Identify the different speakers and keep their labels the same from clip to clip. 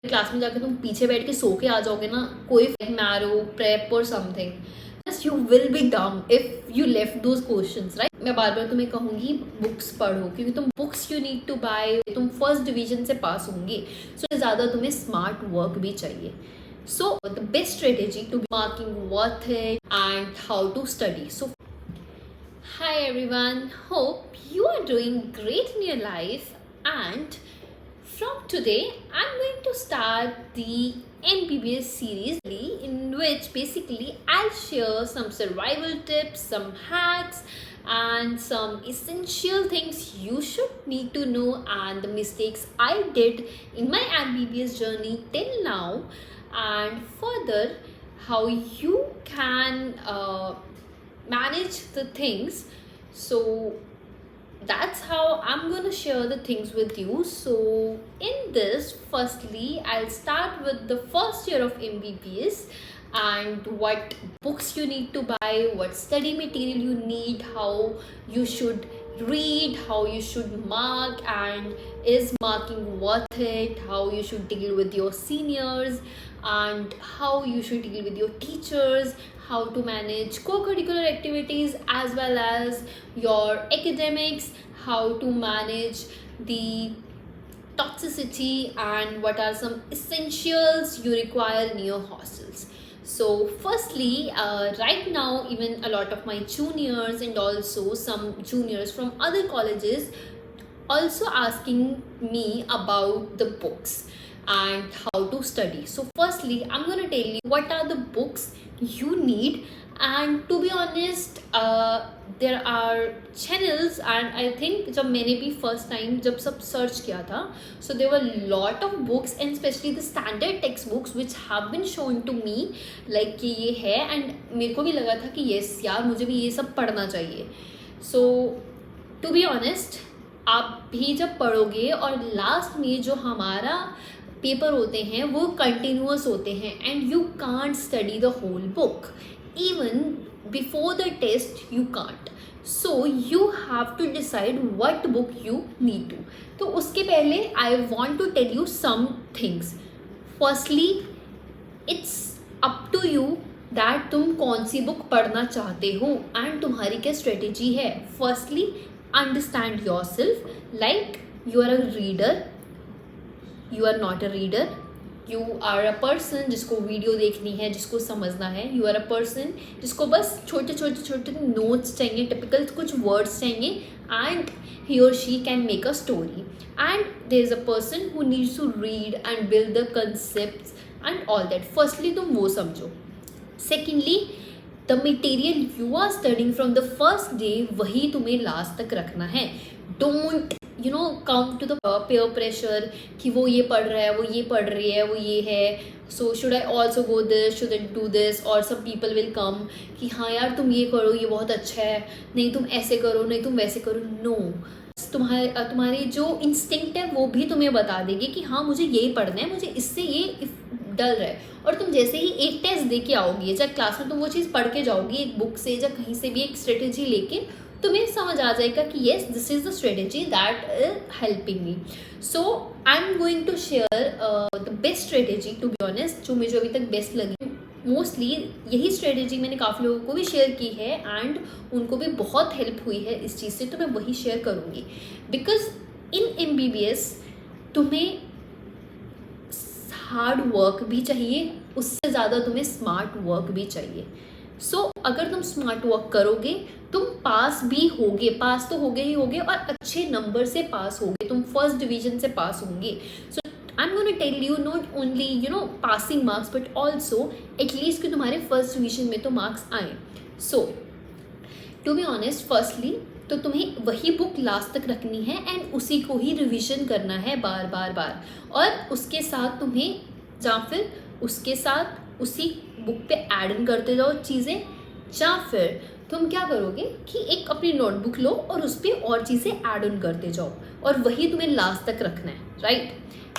Speaker 1: Class में जाके तुम पीछे बैठ के सो के आ जाओगे ना, कोई मैरो प्रेप और something, you will be dumb if you left those questions, right. मैं बार बार तुम्हें कहूंगी बुक्स पढ़ो, क्योंकि तुम books you need to buy, तुम फर्स्ट डिवीजन से पास होंगे, सो ज़्यादा तुम्हें स्मार्ट वर्क भी चाहिए। So the best strategy to be marking worth it and how to study. So hi everyone, hope you are doing great in your life, and from today I'm going to start the MBBS series in which basically I'll share some survival tips, some hacks and some essential things you should need to know, and the mistakes I did in my MBBS journey till now, and further how you can manage the things. So that's how I'm gonna share the things with you. So in this, firstly I'll start with the first year of MBBS and what books you need to buy, what study material you need, how you should read, how you should mark, and is marking worth it, how you should deal with your seniors, and how you should deal with your teachers, how to manage co-curricular activities as well as your academics, how to manage the toxicity, and what are some essentials you require in your hostels. So firstly, right now even a lot of my juniors and also some juniors from other colleges also asking me about the books and how to study. So firstly I'm going to tell you what are the books you need, and to be honest there are channels, and I think जब मैंने भी first time जब सब search किया था, so there were lot of books and especially the standard textbooks which have been shown to me like कि ये है, and मेरे को भी लगा था कि yes यार मुझे भी ये सब पढ़ना चाहिए. So to be honest आप भी जब पढ़ोगे और लास्ट में जो हमारा पेपर होते हैं वो कंटिन्यूअस होते हैं, and you can't study the whole book, even before the test you can't. So you have to decide what book you need to. तो उसके पहले I want to tell you some things. Firstly it's up to you that तुम कौन सी book पढ़ना चाहते हो and तुम्हारी क्या स्ट्रेटेजी है. Firstly understand yourself, like you are a reader, you are not a reader, you are a person जिसको video देखनी है, जिसको समझना है. यू आर अ पर्सन जिसको बस छोटे छोटे छोटे नोट्स चाहिए, टिपिकल कुछ वर्ड्स चाहिए, एंड ही और she can make a story. And there is a person who needs to read and build the concepts and all that. Firstly तुम वो समझो. Secondly the material you are studying from the first day वही तुम्हें last तक रखना है. Don't come to the peer pressure कि वो ये पढ़ रहा है, वो ये पढ़ रही है, वो ये है, so should I also go this, should I do this, और some people will come कि हाँ यार तुम ये करो, ये बहुत अच्छा है, नहीं तुम ऐसे करो, नहीं तुम वैसे करो. no, तुम्हारी जो इंस्टिंक्ट है वो भी तुम्हें बता देगी कि हाँ मुझे यही पढ़ना है, मुझे इससे ये डल रहा है. और तुम जैसे ही एक टेस्ट दे के आओगी, चाहे क्लास में तुम वो चीज़ पढ़ के जाओगी एक बुक से या कहीं से भी एक स्ट्रेटेजी लेके, तुम्हें समझ आ जाएगा कि yes this is the strategy that is helping me. So I am going to share the best strategy, to be honest, जो मुझे अभी तक बेस्ट लगी. मोस्टली यही स्ट्रेटेजी मैंने काफ़ी लोगों को भी शेयर की है एंड उनको भी बहुत हेल्प हुई है इस चीज़ से, तो मैं वही शेयर करूँगी. बिकॉज इन MBBS तुम्हें हार्ड वर्क भी चाहिए, उससे ज़्यादा तुम्हें स्मार्ट वर्क भी चाहिए. सो अगर तुम स्मार्ट वर्क करोगे तुम पास भी होगे, पास तो होगे ही होगे, और अच्छे नंबर से पास होगे, तुम फर्स्ट डिवीजन से पास होंगे. So I am gonna tell you not only passing marks but also at least कि तुम्हारे फर्स्ट डिवीजन में तो मार्क्स आए. So to be honest, firstly तो तुम्हें वही बुक लास्ट तक रखनी है एंड उसी को ही रिविजन करना है बार बार बार, और उसके साथ तुम्हें या फिर उसके साथ उसी बुक पे ऐड इन करते जाओ चीज़ें, या फिर तुम क्या करोगे कि एक अपनी नोटबुक लो और उस पर और चीज़ें ऐड ऑन करते जाओ, और वही तुम्हें लास्ट तक रखना है. राइट,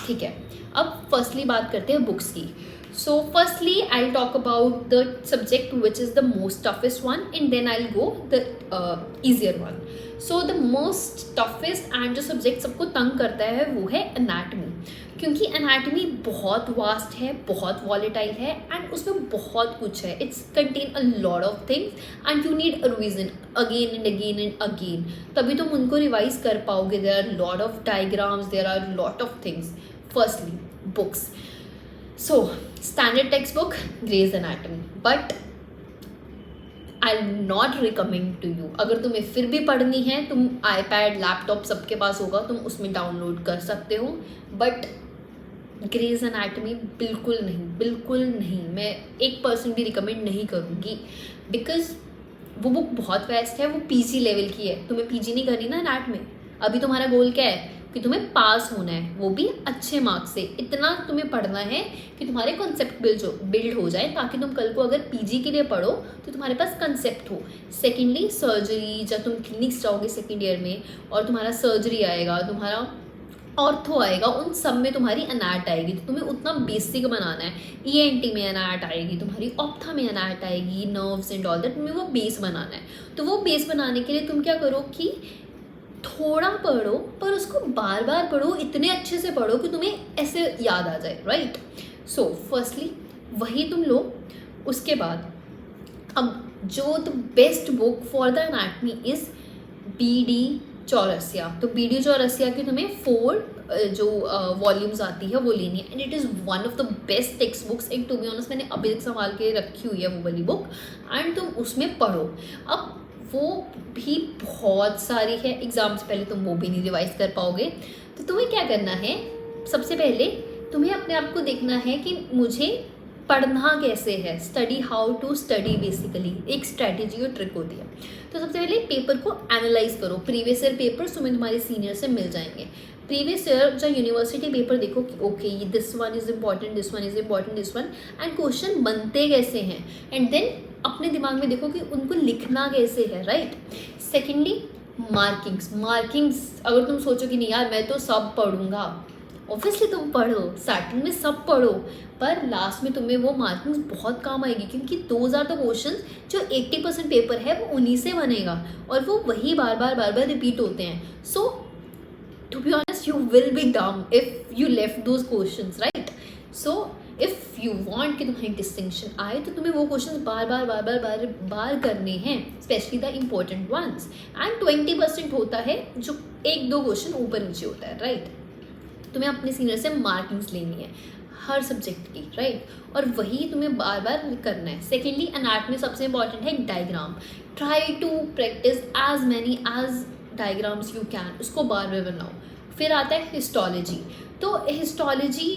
Speaker 1: ठीक है. अब फर्स्टली बात करते हैं बुक्स की. So firstly I'll talk about the subject which is the most toughest one, and then I'll go the easier one. So the most toughest and जो subject सबको तंग करता है वो है anatomy, क्योंकि एनाटॉमी बहुत वास्ट है, बहुत वॉलेटाइल है एंड उसमें बहुत कुछ है. It's contain a lot of things and you need a revision again and again and again, तभी तुम उनको रिवाइज कर पाओगे. There are lot of diagrams, there are lot of things. Firstly books. So standard text book Gray's anatomy, but I am not recommend to you. अगर तुम्हें फिर भी पढ़नी है, तुम आईपैड लैपटॉप सबके पास होगा, तुम उसमें डाउनलोड कर सकते हो, बट ग्रेज एनाटॉमी बिल्कुल नहीं, बिल्कुल नहीं. मैं 1% भी रिकमेंड नहीं करूँगी, बिकॉज वो बुक बहुत वेस्ट है. वो पीजी लेवल की है. तुम्हें पीजी नहीं करनी ना एनाट में. अभी तुम्हारा गोल क्या है कि तुम्हें पास होना है, वो भी अच्छे मार्क्स से. इतना तुम्हें पढ़ना है कि तुम्हारे कॉन्सेप्ट बिल्ड हो जाए, ताकि तुम कल को अगर पीजी के लिए पढ़ो तो तुम्हारे पास कंसेप्ट हो. सेकेंडली सर्जरी, जब तुम क्लिनिक्स जाओगे सेकेंड ईयर में और तुम्हारा सर्जरी आएगा, तुम्हारा ऑर्थो आएगा, उन सब में तुम्हारी एनाट आएगी. तो तुम्हें उतना बेसिक बनाना है. ईएनटी में एनाट आएगी, तुम्हारी ऑप्था में एनाट आएगी, नर्व्स एंड ऑल दैट. तुम्हें वो बेस बनाना है. तो वो बेस बनाने के लिए तुम क्या करो कि थोड़ा पढ़ो, पर उसको बार बार पढ़ो, इतने अच्छे से पढ़ो कि तुम्हें ऐसे याद आ जाए. राइट. सो फर्स्टली वही तुम लो. उसके बाद अब जो the best book for the anatomy is BD Chaurasia. तो BD चौरसिया की तुम्हें 4 जो वॉल्यूम्स आती है वो लेनी है, and it is one of the best text books. एक टू बी ऑनेस्ट मैंने अभी तक संभाल के रखी हुई है वो वाली बुक, एंड तुम उसमें पढ़ो. अब वो भी बहुत सारी है, एग्जाम से पहले तुम वो भी नहीं रिवाइज कर पाओगे. तो तुम्हें क्या करना है, सबसे पहले तुम्हें अपने आप को देखना है कि मुझे पढ़ना कैसे है. Study how to study basically एक स्ट्रैटेजी और ट्रिक होती है. तो सबसे पहले पेपर को एनालाइज करो. प्रीवियस ईयर पेपर्स तुम्हें तुम्हारे सीनियर से मिल जाएंगे. प्रीवियस ईयर जो यूनिवर्सिटी पेपर देखो कि ओके ये this one is important, this one is important, this one, and question बनते कैसे हैं, एंड देन अपने दिमाग में देखो कि उनको लिखना कैसे है. राइट. सेकेंडली मार्किंग्स अगर तुम सोचो कि नहीं यार मैं तो सब पढ़ूंगा, ऑब्वियसली तुम पढ़ो, स्टार्टिंग में सब पढ़ो, पर लास्ट में तुम्हें वो मार्किंग्स बहुत काम आएगी, क्योंकि दोज आर द क्वेश्चंस जो 80% पेपर है वो उन्हीं से बनेगा, और वो वही बार बार रिपीट होते हैं. So to be honest you will be dumb if you left those questions. Right. So if you want कि तुम्हारी डिस्टिंक्शन आए तो तुम्हें वो क्वेश्चन बार करने हैं, specially the important ones. And 20% होता है जो 1-2 क्वेश्चन ऊपर नीचे होता है. राइट. तुम्हें अपने सीनियर से मार्किंग्स लेनी है हर सब्जेक्ट की. राइट. और वही तुम्हें बार बार करना है. सेकेंडली एनाट में सबसे इंपॉर्टेंट है diagram. Try to practice as many as diagrams you can. उसको बार बार बनाओ. फिर आता है हिस्टोलॉजी. तो हिस्टोलॉजी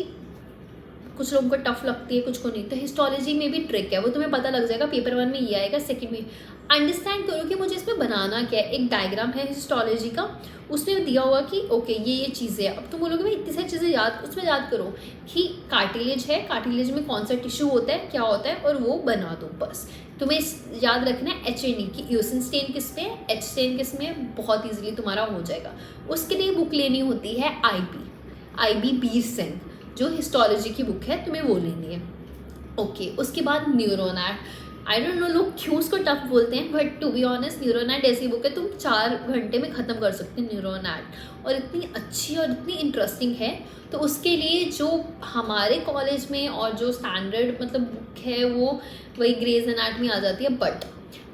Speaker 1: कुछ लोगों को टफ लगती है, कुछ को नहीं. तो हिस्टोलॉजी में भी ट्रिक है, वो तुम्हें पता लग जाएगा. पेपर 1 में ये आएगा, सेकंड में अंडरस्टैंड करो कि मुझे इसमें बनाना क्या है. एक डायग्राम है हिस्टोलॉजी का, उसमें दिया होगा कि ओके ये चीज़ें है. अब तुम बोलोगे भाई इतनी सारी चीज़ें याद, उसमें याद करो कि कार्टिलेज है, कार्टिलेज में कौन सा टिश्यू होता है, क्या होता है, और वो बना दो बस. तुम्हें याद रखना है HNE की यूसिन स्टेन किस में है, H स्टेन किस में है, बहुत ईजिली तुम्हारा हो जाएगा. उसके लिए बुक लेनी होती है IB बीरसेन, जो हिस्टोलॉजी की बुक है, तुम्हें वो लेनी है. ओके. उसके बाद न्यूरोनैट. आई डोंट नो लोग क्यों उसको टफ बोलते हैं, बट टू बी ऑनेस्ट न्यूरोनैट ऐसी बुक है तुम 4 घंटे में ख़त्म कर सकते हैं न्यूरोनैट, और इतनी अच्छी और इतनी इंटरेस्टिंग है. तो उसके लिए जो हमारे कॉलेज में और जो स्टैंडर्ड मतलब बुक है वो वही ग्रेज एनाटॉमी आ जाती है, बट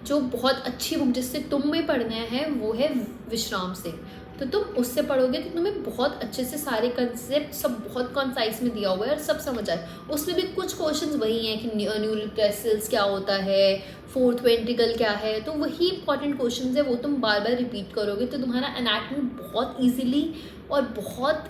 Speaker 1: जो बहुत अच्छी बुक जिससे तुम्हें पढ़ना है वो है विश्राम सिंह. तो तुम उससे पढ़ोगे तो तुम्हें बहुत अच्छे से सारे कंसेप्ट सब बहुत कॉन्साइज में दिया हुआ है और सब समझ आए. उसमें भी कुछ क्वेश्चंस वही हैं कि न्यूरल वेसल्स क्या होता है, फोर्थ वेंट्रिकल क्या है, तो वही इंपॉर्टेंट क्वेश्चंस है, वो तुम बार बार रिपीट करोगे तो तुम्हारा एनाटॉमी बहुत ईजिली और बहुत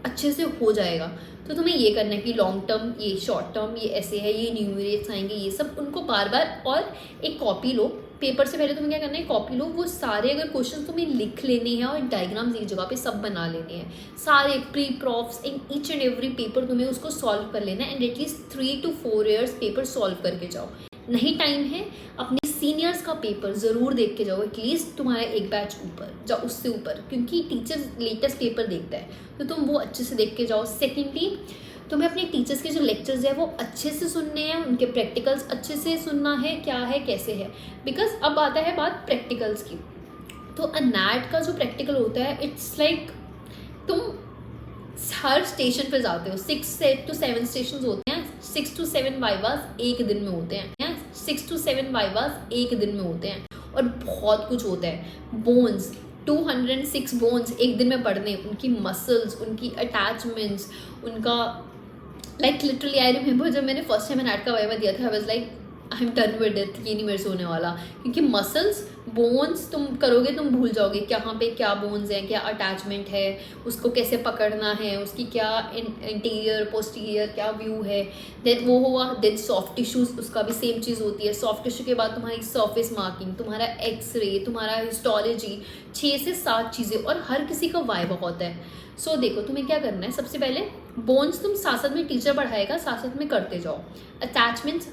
Speaker 1: अच्छे से हो जाएगा. तो तुम्हें ये करना है कि लॉन्ग टर्म, ये शॉर्ट टर्म, ये ऐसे है, ये न्यूमरेट्स आएंगे, ये सब उनको बार बार. और एक कॉपी लो. पेपर से पहले तुम्हें क्या करना है, कॉपी लो, वो सारे अगर क्वेश्चन तुम्हें लिख लेने हैं और डायग्राम्स एक जगह पे सब बना लेने हैं, सारे pre profs in each and every paper तुम्हें उसको सॉल्व कर लेना है. And at least 3 to 4 years paper solve करके जाओ. नहीं टाइम है, अपने सीनियर्स का पेपर ज़रूर देख के जाओ, एटलीस्ट तुम्हारा एक बैच ऊपर जाओ, उससे ऊपर, क्योंकि टीचर्स लेटेस्ट पेपर देखता है, तो तुम वो अच्छे से देख के जाओ. सेकेंडली तुम्हें अपने टीचर्स के जो लेक्चर्स है वो अच्छे से सुनने हैं, उनके प्रैक्टिकल्स अच्छे से सुनना है, क्या है कैसे है. बिकॉज अब आता है बात प्रैक्टिकल्स की. तो एनाट का जो प्रैक्टिकल होता है इट्स लाइक तुम हर स्टेशन पे जाते हो, 6 to 7 स्टेशन होते हैं, 6 to 7 वाइवास एक दिन में होते हैं, 6 to 7 वाइवास एक दिन में होते हैं, और बहुत कुछ होता है। बोन्स 206 बोन्स एक दिन में पढ़ने, उनकी मसल्स, उनकी अटैचमेंट्स, उनका लाइक लिटरली आई रिमेंबर जब मैंने फर्स्ट टाइम एनएट का वाइवा दिया था, I was like I am done with it, ये नहीं मेरे से होने वाला, क्योंकि मसल्स बोन्स तुम करोगे तुम भूल जाओगे कहाँ पे क्या बोन्स हैं, क्या अटैचमेंट है, उसको कैसे पकड़ना है, उसकी क्या इंटीरियर पोस्टीरियर क्या व्यू है। देन वो हुआ, देन सॉफ्ट टिश्यूज़, उसका भी सेम चीज़ होती है। सॉफ्ट टिश्यू के बाद तुम्हारी सरफेस मार्किंग, तुम्हारा एक्सरे, तुम्हारा हिस्टोलॉजी, 6 से 7 चीज़ें, और हर किसी का वाइवा होता है। सो देखो तुम्हें क्या करना है, सबसे पहले बोन्स तुम साथ साथ में टीचर पढ़ाएगा, साथ साथ में करते जाओ। अटैचमेंट्स,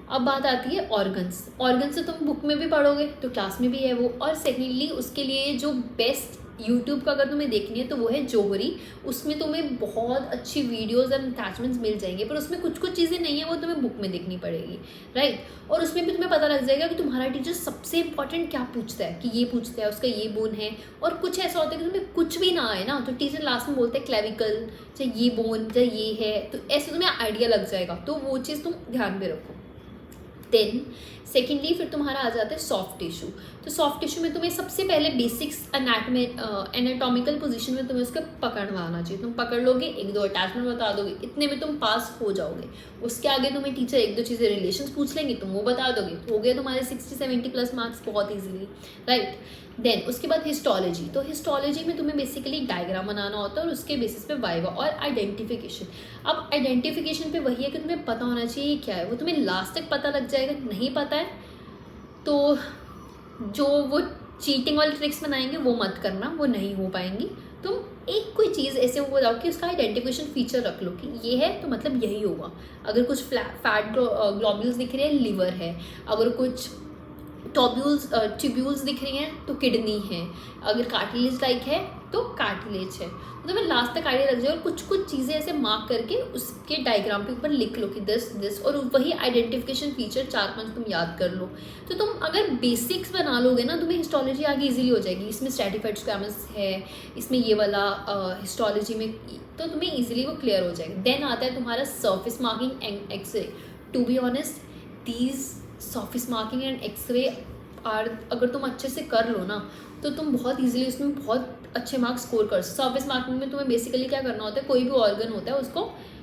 Speaker 1: अब बात आती है ऑर्गन्स। ऑर्गन्स से तुम बुक में भी पढ़ोगे तो क्लास में भी है वो। और सेकेंडली उसके लिए जो बेस्ट यूट्यूब का अगर तुम्हें देखनी है तो वो है जोहरी। उसमें तुम्हें बहुत अच्छी वीडियोस एंड अटैचमेंट्स मिल जाएंगे, पर उसमें कुछ कुछ चीज़ें नहीं है, वो तुम्हें बुक में देखनी पड़ेगी, राइट। और उसमें भी तुम्हें पता लग जाएगा कि तुम्हारा टीचर सबसे इंपॉर्टेंट क्या पूछता है, कि ये पूछता है उसका ये बोन है। और कुछ ऐसा होता है कि तुम्हें कुछ भी ना आए ना, तो टीचर लास्ट में बोलते हैं क्लेविकल, चाहे ये बोन, चाहे ये है, तो ऐसे तुम्हें आइडिया लग जाएगा। तो वो चीज़ तुम ध्यान में रखो। देन सेकेंडली फिर तुम्हारा आ जाता है सॉफ्ट टिश्यू। तो सॉफ्ट टिश्यू में तुम्हें सबसे पहले बेसिक्स एनाटॉमिकल पोजीशन में तुम्हें उसको पकड़ना आना चाहिए। तुम पकड़ लोगे, 1-2 अटैचमेंट बता दोगे, इतने में तुम पास हो जाओगे। उसके आगे तुम्हें टीचर 1-2 चीज़ें रिलेशंस पूछ लेंगे, तुम वो बता दोगे, हो गए तुम्हारे 60-70 प्लस मार्क्स बहुत ईजिली, राइट। देन उसके बाद हिस्टोलॉजी। तो हिस्टोलॉजी में तुम्हें बेसिकली डायग्राम बनाना होता है, और उसके बेसिस पे वाइवा और आइडेंटिफिकेशन। अब आइडेंटिफिकेशन पे वही है कि तुम्हें पता होना चाहिए क्या है, वो तुम्हें लास्ट तक पता लग जाएगा। नहीं पता है तो जो वो चीटिंग वाले ट्रिक्स बनाएंगे वो मत करना, वो नहीं हो पाएंगी। तुम एक कोई चीज़ ऐसे वो बताओ कि उसका आइडेंटिफिकेशन फीचर रख लो कि ये है तो मतलब यही होगा। अगर कुछ फैट ग्लोब्यूल्स दिख रहे हैं, लिवर है। अगर कुछ ट्यूब्यूल्स दिख रही हैं तो किडनी है। अगर कार्टिलेज लाइक है तो कार्टिलेज है। तो तुम्हें लास्ट तक आइडिया लग जाए, और कुछ कुछ चीज़ें ऐसे मार्क करके उसके डायग्राम पे ऊपर लिख लो कि दिस, और वही आइडेंटिफिकेशन फीचर 4-5 तुम याद कर लो। तो तुम अगर बेसिक्स बना लोगे ना, तुम्हें हिस्टोलॉजी आगे इजीली हो जाएगी। इसमें स्ट्रैटिफाइड स्क्वैमस है, इसमें ये वाला हिस्टोलॉजी में, तो तुम्हें ईजिली वो क्लियर हो जाएगा। देन आता है तुम्हारा surface marking and x-ray. To be honest, these surface marking and x-ray अगर तुम अच्छे से कर लो ना, तो तुम बहुत इजीली उसमें बहुत अच्छे मार्क्स स्कोर कर सकते। सर्फिस मार्किंग में तुम्हें बेसिकली क्या करना होता है, कोई भी ऑर्गन होता है उसको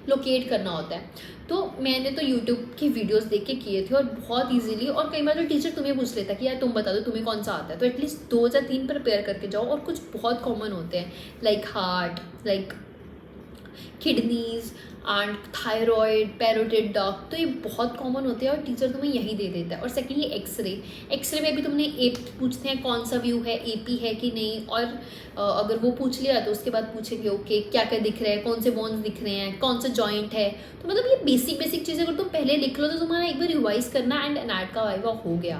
Speaker 1: लोकेट करना होता है। तो मैंने तो यूट्यूब की वीडियोस देख के किए थे, और बहुत इजीली। और कई बार तो टीचर तुम्हें पूछ लेता है कि यार तुम बता दो तुम्हें कौन सा आता है, तो एटलीस्ट 2 या 3 प्रिपेयर करके जाओ। और कुछ बहुत कॉमन होते हैं, like heart, like kidneys and thyroid, parotid duct, तो ये बहुत कॉमन होते हैं और टीचर तुम्हें यही दे देता है। और सेकेंडली एक्सरे में भी तुमने पूछते हैं कौन सा व्यू है, एपी है कि नहीं। और अगर वो पूछ लिया तो उसके बाद पूछेंगे ओके क्या क्या दिख रहा है, कौन से बोन्स दिख रहे हैं, कौन सा जॉइंट है। तो मतलब ये बेसिक चीज़ें अगर तुम पहले लिख लो तो तुम्हारा एक बार रिवाइज करना एंड एनएट का वाइवा हो गया,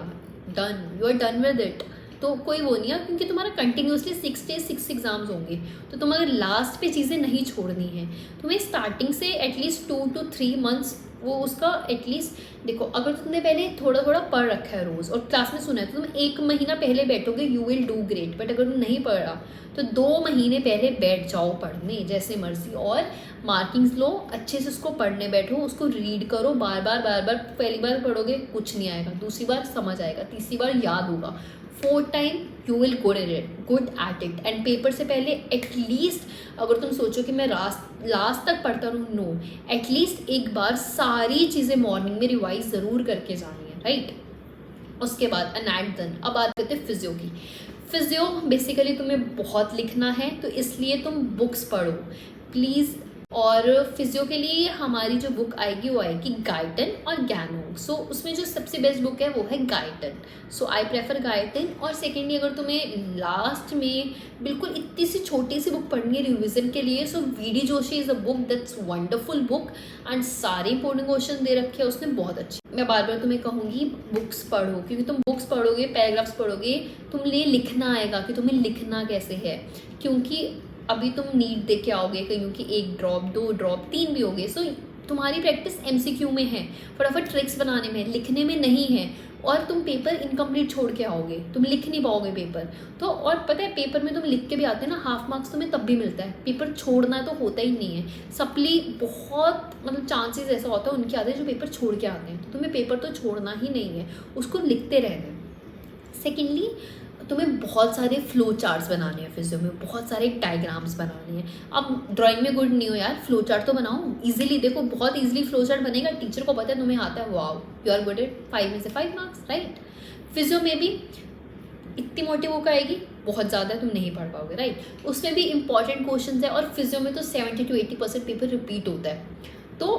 Speaker 1: done, you are done with it. तो कोई वो नहीं है, क्योंकि तुम्हारा कंटिन्यूसली 6 days 6 एग्जाम्स होंगे। तो तुम अगर लास्ट पे चीज़ें नहीं छोड़नी है, तुम्हें स्टार्टिंग से एटलीस्ट 2 to 3 months वो उसका एटलीस्ट देखो। अगर तुमने पहले थोड़ा थोड़ा पढ़ रखा है रोज़ और क्लास में सुना है, तो तुम 1 महीना पहले बैठोगे, you will do great. But अगर तुम नहीं पढ़ा तो 2 महीने पहले बैठ जाओ पढ़ने, जैसे मर्जी, और मार्किंग्स लो, अच्छे से उसको पढ़ने बैठो, उसको रीड करो बार बार। पहली बार पढ़ोगे कुछ नहीं आएगा, दूसरी बार समझ आएगा, तीसरी बार याद होगा, 4th time you will good at it. And paper से पहले एटलीस्ट अगर तुम सोचो कि मैं लास्ट तक पढ़ता रहूँ, नो, एटलीस्ट एक बार सारी चीज़ें मॉर्निंग में रिवाइज ज़रूर करके जानी है, राइट। उसके बाद एनएट डन। अब बात करते हैं फिजियो की। फिजियो बेसिकली तुम्हें बहुत लिखना है, तो इसलिए तुम बुक्स पढ़ो प्लीज़। और फिजियो के लिए हमारी जो बुक आएगी वो आएगी गाइटन और गैनो। सो उसमें जो सबसे बेस्ट बुक है वो है Guyton. So I prefer Guyton. और सेकेंडली अगर तुम्हें लास्ट में बिल्कुल इतनी सी छोटी सी बुक पढ़नी है रिविजन के लिए, so VD Joshi is a book that's wonderful book and सारे इंपॉर्टेंट क्वेश्चन दे रखे हैं उसने, बहुत अच्छी। मैं बार बार तुम्हें कहूँगी बुक्स पढ़ो, क्योंकि तुम बुक्स पढ़ोगे, पैराग्राफ्स पढ़ोगे, तुम्हें लिखना आएगा कि तुम्हें लिखना कैसे है। क्योंकि अभी तुम नीट दे के आओगे कहीं कि 1 ड्रॉप 2 ड्रॉप 3 भी होगे, सो तुम्हारी प्रैक्टिस MCQ में है, फटाफट ट्रिक्स बनाने में, लिखने में नहीं है, और तुम पेपर इनकम्प्लीट छोड़ के आओगे, तुम लिख नहीं पाओगे पेपर तो। और पता है पेपर में तुम लिख के भी आते हैं ना, हाफ मार्क्स तुम्हें तब भी मिलता है, पेपर छोड़ना तो होता ही नहीं है। सप्ली बहुत मतलब चांसेस ऐसा होता है उनके आते हैं जो पेपर छोड़ के आते हैं, तो तुम्हें पेपर तो छोड़ना ही नहीं है, उसको लिखते रहना है। सेकेंडली, तुम्हें बहुत सारे फ्लो चार्ट्स बनाने हैं फिजियो में, बहुत सारे डायग्राम्स बनाने हैं। अब ड्राइंग में गुड नहीं हो यार, फ्लो चार्ट तो बनाओ इजीली, देखो बहुत इजीली फ्लो चार्ट बनेगा, टीचर को पता है तुम्हें आता है, wow you are good at, 5 में से 5 मार्क्स, राइट। फिजियो में भी इतनी मोटी बुक आएगी, बहुत ज़्यादा तुम नहीं पढ़ पाओगे, राइट। उसमें भी इंपॉर्टेंट क्वेश्चन है, और फिजियो में तो 70 to 80% पेपर रिपीट होता है, तो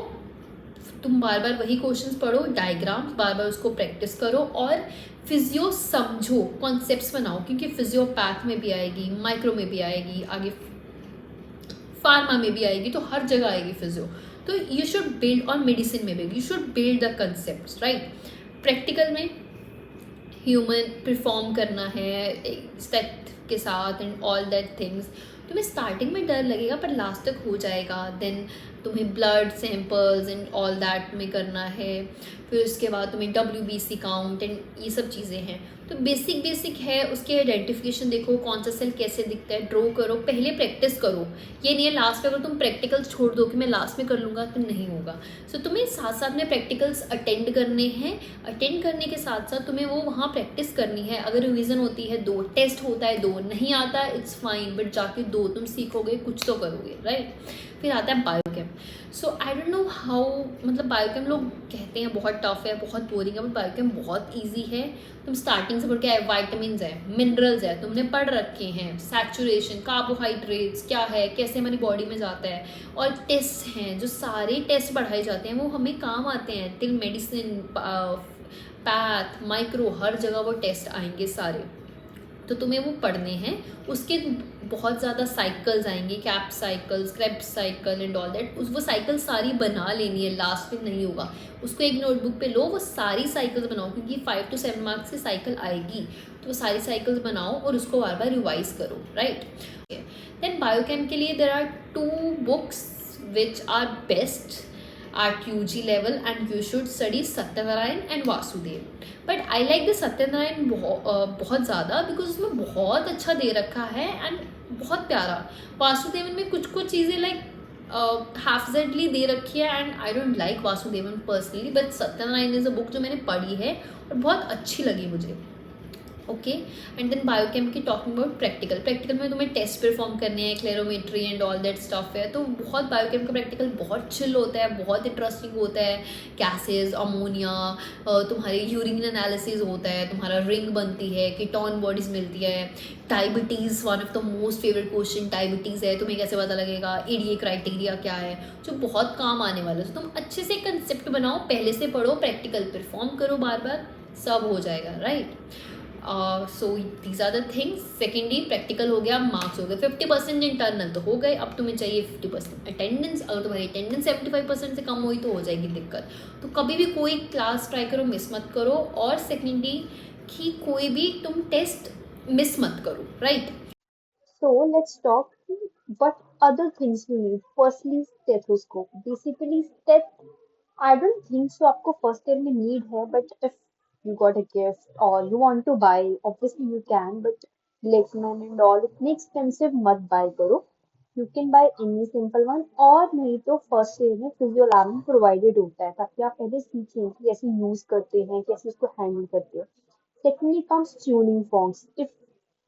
Speaker 1: तुम बार बार वही क्वेश्चंस पढ़ो, डायग्राम्स बार बार उसको प्रैक्टिस करो, और फिजियो समझो, कॉन्सेप्ट्स बनाओ, क्योंकि फिजियो पैथ में भी आएगी, माइक्रो में भी आएगी, आगे फार्मा में भी आएगी, तो हर जगह आएगी फिजियो। तो यू शुड बिल्ड, और मेडिसिन में भी you should build the concept, right. Practical में ह्यूमन परफॉर्म करना है स्टेप के साथ एंड ऑल दैट थिंग्स। तुम्हें स्टार्टिंग में डर लगेगा पर लास्ट तक हो जाएगा। देन तुम्हें blood samples and all that में करना है, फिर उसके बाद तुम्हें WBC काउंट एंड ये सब चीज़ें हैं, तो बेसिक है। उसके आइडेंटिफिकेशन देखो, कौन सा सेल कैसे दिखता है, ड्रॉ करो, पहले प्रैक्टिस करो। ये नहीं है लास्ट में अगर तुम प्रैक्टिकल्स छोड़ दो कि मैं लास्ट में कर लूँगा, तो नहीं होगा। सो तुम्हें साथ साथ में प्रैक्टिकल्स अटेंड करने हैं, अटेंड करने के साथ साथ तुम्हें वो वहाँ प्रैक्टिस करनी है। अगर रिवीजन होती है 2, टेस्ट होता है 2, नहीं आता है इट्स फाइन, बट जाके 2 तुम सीखोगे, कुछ तो करोगे, राइट। फिर आता है biochem. So I don't know how, मतलब बायोकेम लोग कहते हैं बहुत टफ है, बहुत बोरिंग है, बट बायोकेम बहुत ईजी है। तुम स्टार्टिंग से पढ़ के आए, वाइटामिन्स है, मिनरल्स है, तुमने पढ़ रखे हैं, सैचुरेशन, कार्बोहाइड्रेट्स क्या है, कैसे हमारी बॉडी में जाता है, और टेस्ट हैं, जो सारे टेस्ट पढ़ाए जाते हैं वो हमें काम आते हैं, टिल मेडिसिन, पैथ, माइक्रो, हर जगह वो टेस्ट आएंगे सारे, तो तुम्हें वो पढ़ने हैं। उसके बहुत ज़्यादा साइकिल्स आएंगे, cap cycle, scrap cycle and all that, वो साइकिल सारी बना लेनी है, लास्ट में नहीं होगा। उसको एक नोटबुक पे लो, वो सारी साइकिल्स बनाओ, क्योंकि 5 to 7 मार्क्स की साइकिल आएगी, तो वो सारी साइकिल्स बनाओ और उसको बार बार रिवाइज करो, राइट। देन बायोकेम के लिए there are 2 books which are best at UG level, and you should study Satyanarayan and Vasudev. But I like the Satyanarayan बहुत ज़्यादा, बिकॉज उसमें बहुत अच्छा दे रखा है एंड बहुत प्यारा। वासुदेवन में कुछ कुछ चीज़ें लाइक हाफ-जेडली दे रखी है, and I don't like Vasudevan personally, but Satyanarayan is a book जो मैंने पढ़ी है और बहुत अच्छी लगी मुझे, ओके। एंड देन बायोकेम की टॉकिंग अबाउट प्रैक्टिकल में तुम्हें टेस्ट परफॉर्म करने हैं, क्लेरोमेट्री एंड ऑल दैट स्टफ है, तो बहुत बायोकेम का प्रैक्टिकल बहुत चिल होता है, बहुत इंटरेस्टिंग होता है। गैसेस, अमोनिया, तुम्हारे यूरिन एनालिसिस होता है, तुम्हारा रिंग बनती है, कीटोन बॉडीज मिलती है, diabetes, one of the most favourite question diabetes है, तुम्हें कैसे पता लगेगा, EDA क्राइटेरिया क्या है, जो बहुत काम आने वाला है। तो तुम अच्छे से कंसेप्ट बनाओ, पहले से पढ़ो, प्रैक्टिकल परफॉर्म करो बार बार, सब हो जाएगा, right. So these are the things. Secondly practical हो गया, मार्क्स हो गए, 50% इंटरनल तो हो गए, अब तुम्हें चाहिए 50% अटेंडेंस। अगर तुम्हारी अटेंडेंस 75% से कम हुई तो हो जाएगी दिक्कत। तो कभी भी कोई क्लास ट्राई करो, मिस मत करो, और सेकेंडली कि कोई भी तुम टेस्ट मिस मत करो, right.
Speaker 2: So let's talk what other things you need. Firstly, stethoscope. Basically, I don't think so आपको first year में need है, but if you got a gift or you want to buy, obviously you can, but Lekman and all इतनी expensive मत buy करो. You can buy any simple one, और नहीं तो first year में physio lab में provided होता है, ताकि आप पहले सीखें कि कैसे use करते हैं, कैसे उसको handle करते हैं. Secondly comes tuning forks. If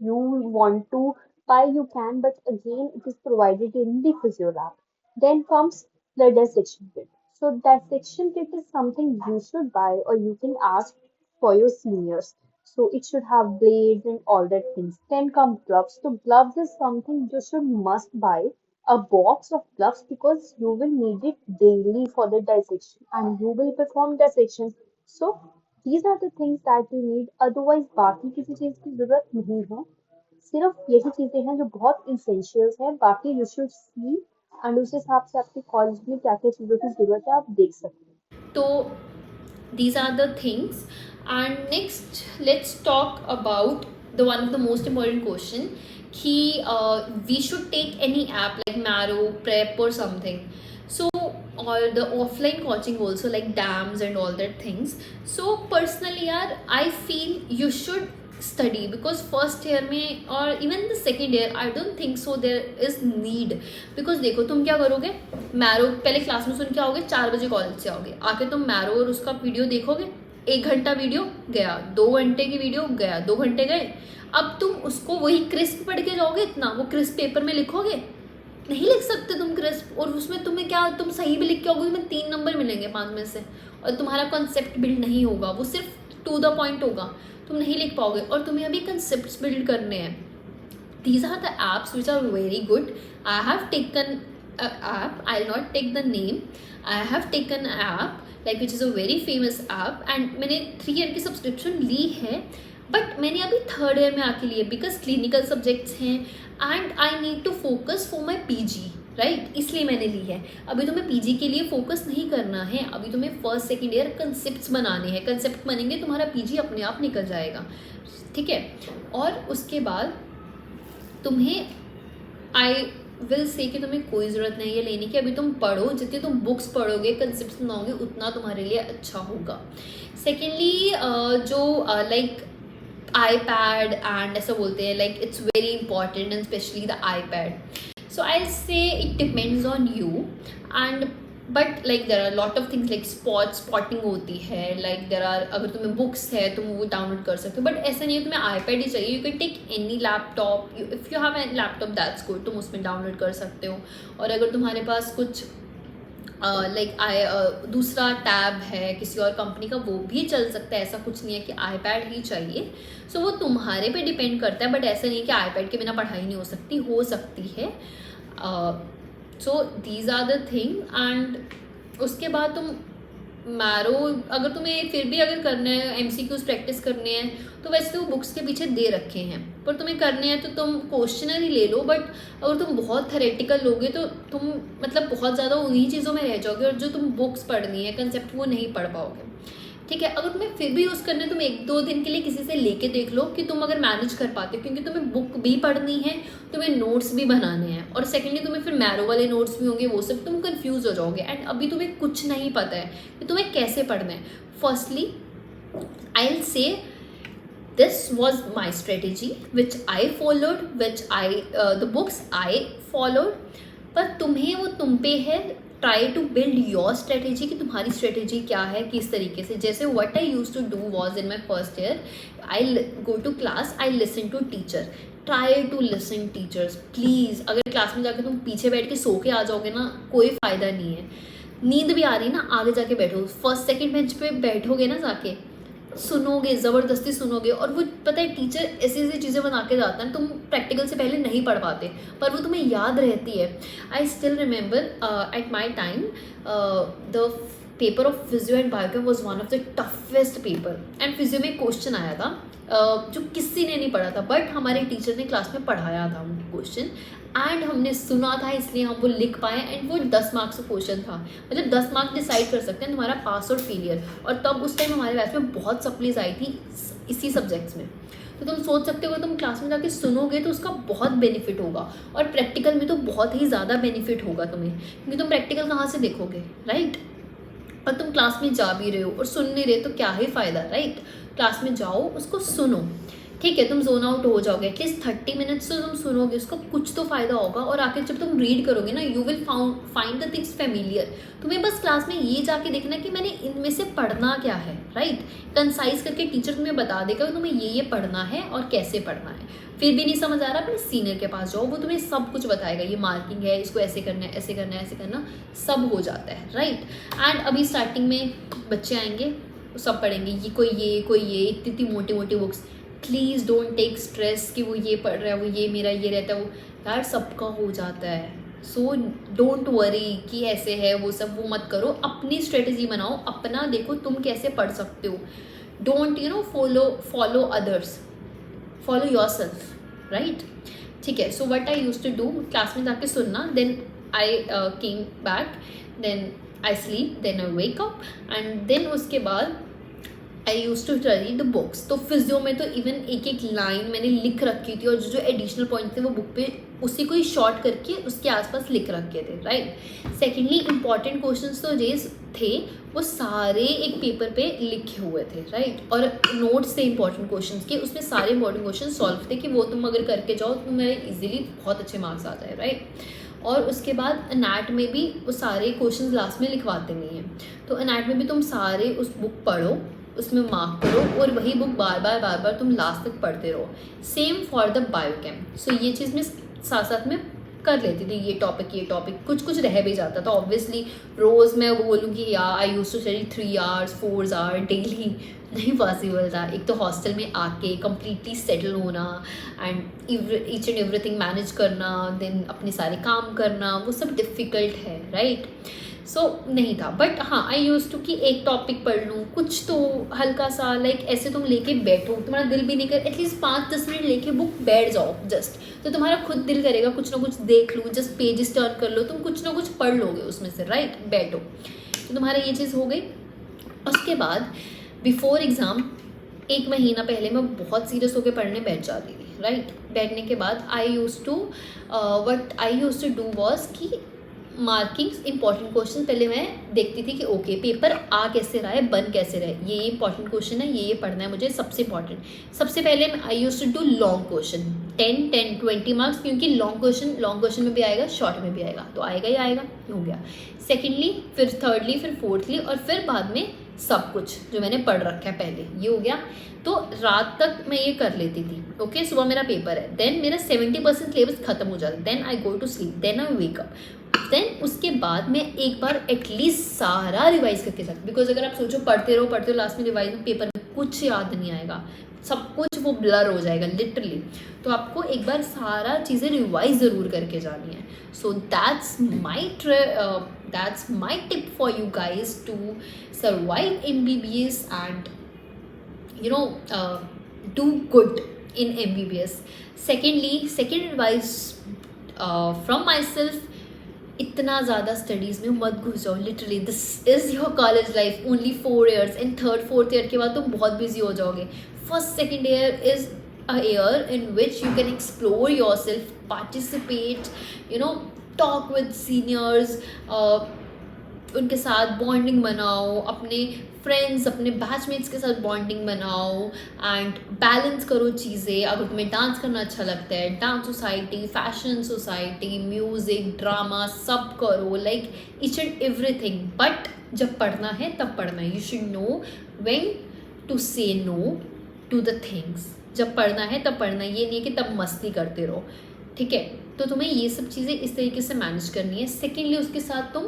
Speaker 2: you want to buy, you can, but again, it is provided in the physio lab. Then comes the dissection kit. So that section kit is something you should buy, or you can ask for your seniors. So it should have blades and all that things. Then come gloves. So gloves is something you should must buy a box of gloves, because you will need it daily for the dissection and you will perform dissections. So these are the things that you need. Otherwise बाकी किसी चीज की जरूरत नहीं है, सिर्फ यही चीजें हैं जो बहुत इंसेंशियल्स हैं। बाकी यू शुड सी, एंड उस हिसाब से आपके कॉलेज में क्या क्या चीजों की जरूरत है आप देख सकते हैं।
Speaker 1: तो these are the things, and next let's talk about the one of the most important question कि we should take any app like Marrow, Prep or something. So और the offline coaching also like DAMS and all that things. So personally यार I feel you should study because first year में और even the second year I don't think so there is need. Because देखो तुम क्या करोगे, marrow पहले class में सुन के आओगे, 4 बजे कॉलेज से आओगे, आके तुम मैरो और उसका वीडियो देखोगे, 1 घंटा वीडियो गया, 2 घंटे की वीडियो गया, 2 घंटे गए. अब तुम उसको वही क्रिस्प पढ़ के जाओगे, इतना वो क्रिस्प पेपर में लिखोगे, नहीं लिख सकते तुम क्रिस्प. और उसमें तुम्हें क्या, तुम सही भी लिख के आओगे, तुम्हें 3 नंबर मिलेंगे 5 में से, और तुम्हारा कॉन्सेप्ट बिल्ड नहीं होगा, वो सिर्फ टू द पॉइंट होगा, तुम नहीं लिख पाओगे. और तुम्हें अभी कंसेप्ट बिल्ड करने हैं. These are the apps which are very good. I have taken a app, I will not take the name, I have taken app like which is a very famous app, and मैंने 3 year की subscription ली है, but मैंने अभी 3rd year में आके लिए because clinical subjects हैं and I need to focus for my PG, right, इसलिए मैंने ली है. अभी तुम्हें PG के लिए फोकस नहीं करना है, अभी तुम्हें फर्स्ट सेकेंड ईयर कंसेप्ट बनाने हैं. कंसेप्ट बनेंगे तुम्हारा PG अपने आप निकल जाएगा, ठीक है. और उसके बाद तुम्हें आई विल से कि तुम्हें कोई ज़रूरत नहीं है लेने की. अभी तुम पढ़ो, जितनी तुम बुक्स पढ़ोगे, कंसेप्ट बनाओगे, उतना तुम्हारे लिए अच्छा होगा. सेकेंडली जो लाइक iPad एंड ऐसा बोलते हैं, like it's very important and specially the iPad. So I say it depends on you and but like there are lot of things like spotting होती है, लाइक देर आर, अगर तुम्हें books है तुम वो डाउनलोड कर सकते हो, बट ऐसा नहीं है तुम्हें iPad ही चाहिए. You can take any laptop, if you have a laptop that's good, तुम उसमें डाउनलोड कर सकते हो. और अगर तुम्हारे पास कुछ दूसरा टैब है किसी और कंपनी का, वो भी चल सकता है. ऐसा कुछ नहीं है कि iPad ही चाहिए. सो वो तुम्हारे पे डिपेंड करता है, बट ऐसा नहीं है कि iPad के बिना पढ़ाई नहीं हो सकती है. So these are the thing. And उसके बाद तुम मैरो, अगर तुम्हें फिर भी अगर करना है, MCQs प्रैक्टिस करने हैं, तो वैसे तो बुक्स के पीछे दे रखे हैं, पर तुम्हें करने हैं तो तुम क्वेश्चनर ही ले लो. बट अगर तुम बहुत थेरेटिकल लोगे तो तुम मतलब बहुत ज़्यादा उन्हीं चीज़ों में रह जाओगे, और जो तुम बुक्स पढ़नी है कंसेप्ट वो नहीं पढ़ पाओगे, ठीक है. अगर तुम्हें फिर भी यूज़ करना है, तुम 1-2 दिन के लिए किसी से लेके देख लो कि तुम अगर मैनेज कर पाते हो, क्योंकि तुम्हें बुक भी पढ़नी है, तुम्हें नोट्स भी बनाने हैं, और सेकेंडली तुम्हें फिर मैरो वाले नोट्स भी होंगे, वो सब तुम कंफ्यूज हो जाओगे. एंड अभी तुम्हें कुछ नहीं पता है कि तुम्हें कैसे पढ़ना है. फर्स्टली आई विल से this was my strategy which I followed, which the books I followed. पर तुम्हें वो तुम पे है. Try to build your strategy कि तुम्हारी स्ट्रेटेजी क्या है, किस तरीके से. जैसे what I use to do was in my first year, I go to class, I listen to teacher. Try to listen teachers please. अगर क्लास में जाके तुम पीछे बैठ के सो के आ जाओगे ना, कोई फ़ायदा नहीं है. नींद भी आ रही ना, आगे जाके बैठो, फर्स्ट सेकेंड बेंच पे बैठोगे ना, जाके सुनोगे, ज़बरदस्ती सुनोगे. और वो पता है टीचर ऐसी ऐसी चीज़ें बना के जाता है, तुम प्रैक्टिकल से पहले नहीं पढ़ पाते, पर वो तुम्हें याद रहती है. I still remember at my time the paper of physio and biochem was one of the toughest paper. And physio में क्वेश्चन आया था जो किसी ने नहीं पढ़ा था, बट हमारे टीचर ने क्लास में पढ़ाया था वो क्वेश्चन, एंड हमने सुना था, इसलिए हम वो लिख पाए. एंड वो 10 मार्क्स का क्वेश्चन था. मतलब 10 मार्क्स डिसाइड कर सकते हैं तुम्हारा पास और फेलियर. और तब उस टाइम हमारे बैच में बहुत सप्लीज आई थी इसी सब्जेक्ट्स में. तो तुम सोच सकते हो, तुम क्लास में जाके सुनोगे तो उसका बहुत बेनिफिट होगा, और प्रैक्टिकल में तो बहुत ही ज़्यादा बेनिफिट होगा तुम्हें, क्योंकि तुम प्रैक्टिकल कहाँ से देखोगे, राइट. और तुम क्लास में जा भी रहे हो और सुन नहीं रहे तो क्या ही फ़ायदा, राइट. क्लास में जाओ, उसको सुनो, ठीक है. तुम जोन आउट हो जाओगे, एटलीस्ट 30 मिनट्स तो तुम सुनोगे, उसका कुछ तो फ़ायदा होगा. और आखिर जब तुम रीड करोगे ना, you will find the things familiar. तुम्हें बस क्लास में ये जाके देखना कि मैंने इनमें से पढ़ना क्या है, राइट. कंसाइज करके टीचर तुम्हें बता देगा कि तुम्हें ये पढ़ना है और कैसे पढ़ना है. फिर भी नहीं समझ आ रहा, अपने सीनियर के पास जाओ, वो तुम्हें सब कुछ बताएगा. ये मार्किंग है, इसको ऐसे करना है, ऐसे करना है, ऐसे करना, सब हो जाता है, राइट. एंड अभी स्टार्टिंग में बच्चे आएंगे, सब पढ़ेंगे, ये कोई ये इतनी मोटी मोटी books. Please don't take stress कि वो ये पढ़ रहा है, वो ये मेरा ये रहता है, वो यार सबका हो जाता है. सो डोंट वरी कि ऐसे है वो सब, वो मत करो. अपनी स्ट्रेटजी बनाओ, अपना देखो तुम कैसे पढ़ सकते हो. Don't follow others, follow your self, right. ठीक है. So what I use to do, class में जाके सुनना, then I came back, then I sleep, then I wake up, and then उसके बाद I use to study the books. तो physio में तो इवन एक एक लाइन मैंने लिख रखी थी और जो जो एडिशनल पॉइंट थे वो बुक पे उसी को ही शॉर्ट करके उसके आसपास लिख रखे थे, राइट। सेकेंडली इंपॉर्टेंट क्वेश्चंस तो रेज थे वो सारे एक पेपर पे लिखे हुए थे, राइट। और नोट्स थे इंपॉर्टेंट क्वेश्चंस के, उसमें सारे इंपॉर्टेंट क्वेश्चन सॉल्व थे कि वो तुम अगर करके जाओ तो मेरे इजीली बहुत अच्छे मार्क्स आ जाए, राइट। और उसके बाद एनएट में भी वो सारे क्वेश्चन लास्ट में लिखवाते नहीं हैं, तो एनएट में भी तुम सारे उस बुक पढ़ो, उसमें मार्क करो और वही बुक बार बार तुम लास्ट तक पढ़ते रहो। Same for the biochem. So ये चीज़ मैं साथ साथ में कर लेती थी, ये टॉपिक कुछ रह भी जाता था। ऑब्वियसली रोज़ मैं वो बोलूँगी यार I use to study 3 hours 4 hours डेली, नहीं पॉसिबल था। एक तो हॉस्टल में आके कम्प्लीटली सेटल होना and each and everything manage करना, देन अपने सारे काम करना, वो सब डिफ़िकल्ट है, राइट। सो नहीं था। बट हाँ आई यूज़ टू कि एक टॉपिक पढ़ लूँ, कुछ तो हल्का सा लाइक ऐसे तुम लेके बैठो, तुम्हारा दिल भी नहीं कर, एटलीस्ट 5-10 मिनट लेके बुक बैठ जाओ जस्ट, तो तुम्हारा खुद दिल करेगा कुछ ना कुछ देख लूँ, जस्ट पेजेस टर्न कर लो, तुम कुछ ना कुछ पढ़ लोगे उसमें से, राइट। बैठो, तो तुम्हारा ये चीज़ हो गई। उसके बाद बिफोर एग्ज़ाम 1 महीना पहले मैं बहुत सीरियस होकर पढ़ने बैठ जाती थी, राइट। बैठने के बाद I use to what I use to do was कि मार्किंग्स इंपॉर्टेंट क्वेश्चन पहले मैं देखती थी कि ओके पेपर आ कैसे रहा है, बन कैसे रहा है, ये इंपॉर्टेंट क्वेश्चन है, ये पढ़ना है मुझे सबसे इंपॉर्टेंट। सबसे पहले I use to do long question, 10-20 marks, क्योंकि लॉन्ग क्वेश्चन में भी आएगा, शॉर्ट में भी आएगा, तो आएगा ही आएगा, हो गया। सेकेंडली, फिर थर्डली, फिर फोर्थली, और फिर बाद में सब कुछ जो मैंने पढ़ रखा है पहले, ये हो गया। तो रात तक मैं ये कर लेती थी, ओके। सुबह मेरा पेपर है, देन मेरा 70% सिलेबस खत्म हो जाता है, then I go to sleep, then I wake up, then उसके बाद मैं एक बार एटलीस्ट सारा रिवाइज करके जाती। बिकॉज अगर आप सोचो पढ़ते रहो लास्ट में रिवाइज में पेपर में कुछ याद नहीं आएगा, सब कुछ वो ब्लर हो जाएगा लिटरली। तो आपको एक बार सारा चीज़ें रिवाइज ज़रूर करके जानी है। So that's my tip for you guys to survive MBBS and do good in MBBS. Second advice from myself, इतना ज़्यादा स्टडीज़ में मत घुस जाओ। Literally this is your college life, only 4 years, and 3rd-4th year के बाद तुम बहुत बिजी हो जाओगे। 1st-2nd year is a year in which you can explore yourself, participate, talk with seniors, उनके साथ बॉन्डिंग बनाओ, अपने फ्रेंड्स, अपने बैचमेट्स के साथ बॉन्डिंग बनाओ एंड बैलेंस करो चीज़ें। अगर तुम्हें डांस करना अच्छा लगता है, dance society, fashion society, music, drama, सब करो, like each and everything. But जब पढ़ना है तब पढ़ना है। You should know when to say no to the things. जब पढ़ना है तब पढ़ना, ये नहीं है कि तब मस्ती करते रहो, ठीक है। तो तुम्हें ये सब चीज़ें इस तरीके से मैनेज करनी है। सेकेंडली, उसके साथ तुम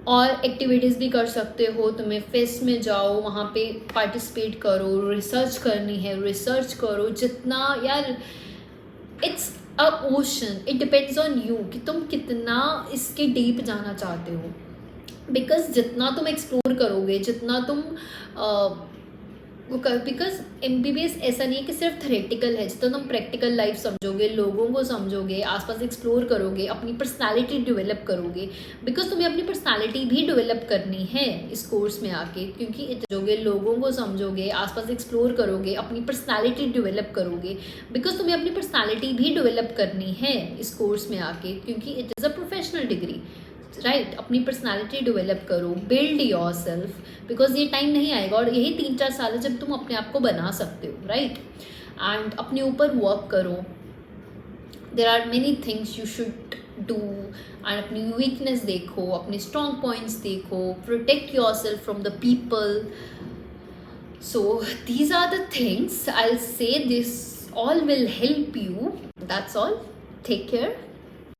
Speaker 1: और एक्टिविटीज़ भी कर सकते हो। तुम्हें फेस्ट में जाओ, वहाँ पे पार्टिसिपेट करो, रिसर्च करनी है रिसर्च करो जितना, यार it's a ocean, it depends on you कि तुम कितना इसके डीप जाना चाहते हो। बिकॉज जितना तुम एक्सप्लोर करोगे, जितना तुम बिकॉज MBBS ऐसा नहीं है कि सिर्फ थ्योरेटिकल है, जितना तुम प्रैक्टिकल लाइफ समझोगे, लोगों को समझोगे, आसपास एक्सप्लोर करोगे, अपनी पर्सनालिटी डेवलप करोगे। बिकॉज तुम्हें अपनी पर्सनालिटी भी डेवलप करनी है इस कोर्स में आके, क्योंकि लोगों को समझोगे, आसपास एक्सप्लोर करोगे, अपनी पर्सनालिटी डेवलप करोगे। बिकॉज तुम्हें अपनी पर्सनालिटी भी डेवलप करनी है इस कोर्स में आके, क्योंकि it is a professional degree, right. अपनी पर्सनालिटी डेवलप करो, बिल्ड योर सेल्फ, बिकॉज ये टाइम नहीं आएगा और यही 3-4 साल है जब तुम अपने आप को बना सकते हो, राइट। एंड अपने ऊपर वर्क करो। There are many things you should do and अपनी वीकनेस देखो, अपने स्ट्रॉन्ग पॉइंट्स देखो, protect yourself from the people. So these are the things I will say, this all will help you. That's all. Take care.